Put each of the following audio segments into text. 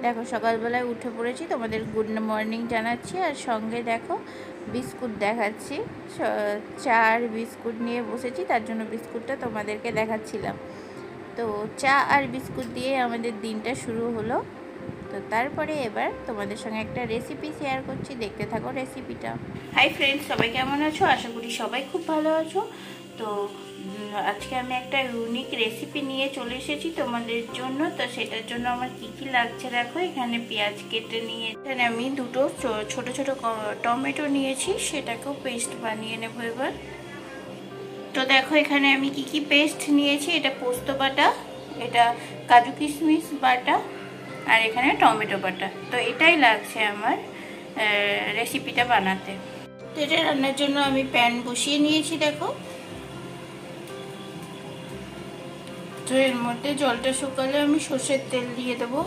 দেখো সকালবেলায় উঠে পড়েছি, তোমাদের গুড মর্নিং জানাচ্ছি, আর সঙ্গে দেখো বিস্কুট দেখাচ্ছি। চা আর বিস্কুট নিয়ে বসেছি, তার জন্য বিস্কুটটা তোমাদেরকে দেখাচ্ছিলাম। তো চা আর বিস্কুট দিয়ে আমাদের দিনটা শুরু হলো। তো তারপরে এবার তোমাদের সঙ্গে একটা রেসিপি শেয়ার করছি, দেখতে থাকো রেসিপিটা। হাই ফ্রেন্ডস, সবাই কেমন আছো? আশা করি সবাই খুব ভালো আছো। তো আজকে আমি একটা ইউনিক রেসিপি নিয়ে চলে এসেছি তোমাদের জন্য। তো সেটার জন্য আমার কি কি লাগছে দেখো, এখানে পেঁয়াজ কেটে নিয়ে, এখানে আমি দুটো ছোট ছোট টমেটো নিয়েছি, সেটাকেও পেস্ট বানিয়ে নেবো এবার। তো দেখো এখানে আমি কি কি পেস্ট নিয়েছি, এটা পোস্ত বাটা, এটা কাজু কিশমিশ বাটা, আর এখানে টমেটো বাটা। তো এটাই লাগছে আমার রেসিপিটা বানাতে। তো এটা রান্নার জন্য আমি প্যান বসিয়ে নিয়েছি দেখো। তো এর মধ্যে জলটা শুকালে আমি সর্ষের তেল দিয়ে দেবো।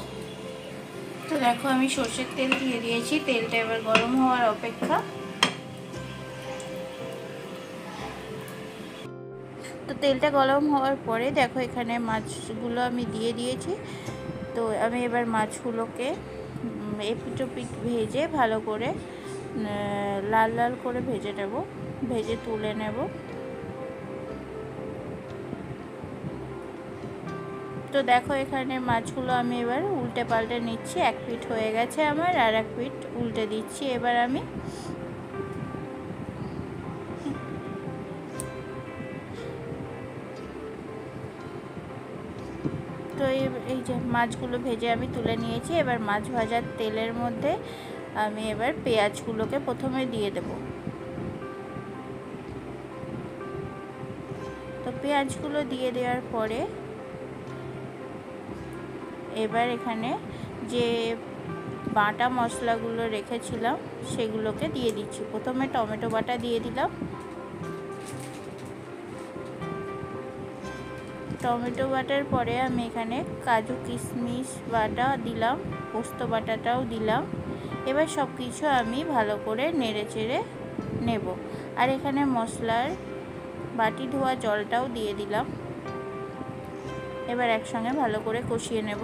তো দেখো আমি সর্ষের তেল দিয়ে দিয়েছি, তেলটা এবার গরম হওয়ার অপেক্ষা। তো তেলটা গরম হওয়ার পরে দেখো এখানে মাছগুলো আমি দিয়ে দিয়েছি। তো আমি এবার মাছগুলোকে এপিট ওপিট ভেজে ভালো করে লাল লাল করে ভেজে নেব, ভেজে তুলে নেব। তো দেখো এখানে মাছগুলো আমি এবার উল্টে পাল্টে নিচ্ছি, এক পিঠ হয়ে গেছে আমার, আর এক পিঠ উল্টে দিচ্ছি এবার আমি। তো এই যে মাছগুলো ভেজে আমি তুলে নিয়েছি, এবার মাছ ভাজার তেলের মধ্যে আমি এবার পেঁয়াজগুলোকে প্রথমে দিয়ে দেব। তো পেঁয়াজগুলো দিয়ে দেওয়ার পরে এবার এখানে যে বাটা মশলাগুলো রেখেছিলাম সেগুলোকে দিয়ে দিচ্ছি। প্রথমে টমেটো বাটা দিয়ে দিলাম, টমেটো বাটার পরে আমি এখানে কাজু কিশমিশ বাটা দিলাম, পোস্ত বাটাটাও দিলাম। এবার সব কিছু আমি ভালো করে নেড়ে চেড়ে নেব। আর এখানে মশলার বাটি ধোয়া জলটাও দিয়ে দিলাম। এবার একসঙ্গে ভালো করে কষিয়ে নেব।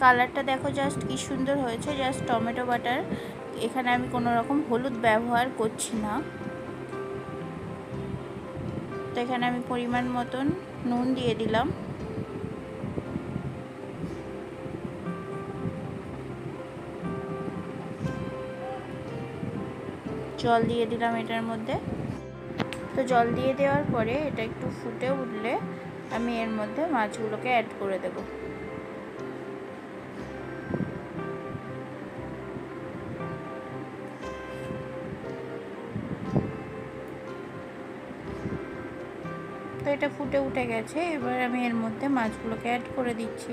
কালারটা দেখো জাস্ট কি সুন্দর হয়েছে, জাস্ট টমেটো বাটার। এখানে আমি কোনো রকম হলুদ ব্যবহার করছি না। তো এখানে আমি পরিমাণ মতন নুন দিয়ে দিলাম। জল দিয়ে দিলাম এটার মধ্যে। তো জল দিয়ে দেওয়ার পরে এটা একটু ফুটে উঠলে আমি এর মধ্যে মাছগুলোকে অ্যাড করে দেব। তো এটা ফুটে উঠে গেছে, এবার আমি এর মধ্যে মাছগুলোকে অ্যাড করে দিচ্ছি।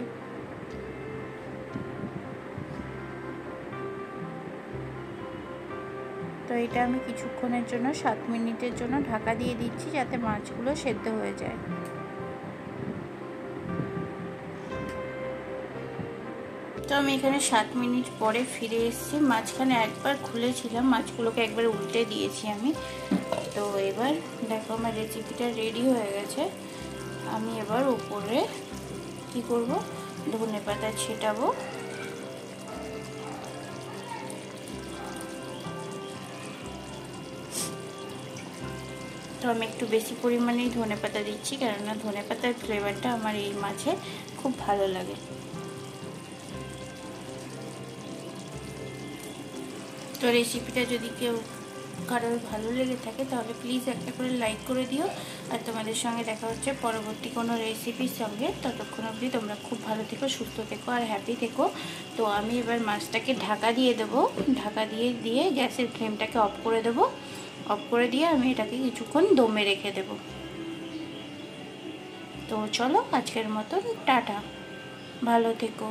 তো এটা আমি কিছুক্ষণের জন্য 7 মিনিটের জন্য ঢাকা দিয়ে দিচ্ছি, যাতে মাছগুলো সেদ্ধ হয়ে যায়। তো আমি এখানে 7 মিনিট পরে ফিরে এসেছি। মাঝখানে একবার খুলেছিলাম, মাছগুলোকে একবার উল্টে দিয়েছি আমি। তো এবার দেখো আমার রেসিপিটা রেডি হয়ে গেছে। আমি এবার উপরে কি করব, ধনেপাতা ছেটাবো। তো আমি একটু বেশি পরিমাণেই ধনেপাতা দিচ্ছি, কেননা ধনেপাতার ফ্লেভারটা আমার এই মাছে খুব ভালো লাগে। তো রেসিপিটা যদি কারোর ভালো লেগে থাকে তাহলে প্লিজ একটা করে লাইক করে দিও। আর তোমাদের সঙ্গে দেখা হচ্ছে পরবর্তী কোনো রেসিপির সঙ্গে। ততক্ষণ অবধি তোমরা খুব ভালো থেকো, সুস্থ থেকো আর হ্যাপি থেকো। তো আমি এবার মাছটাকে ঢাকা দিয়ে দেবো। ঢাকা দিয়ে গ্যাসের ফ্লেমটাকে অফ করে দেবো। অফ করে দিয়ে আমি এটাকে কিছুক্ষণ দমে রেখে দেব। তো চলো আজকের মতন টাটা, ভালো থেকো।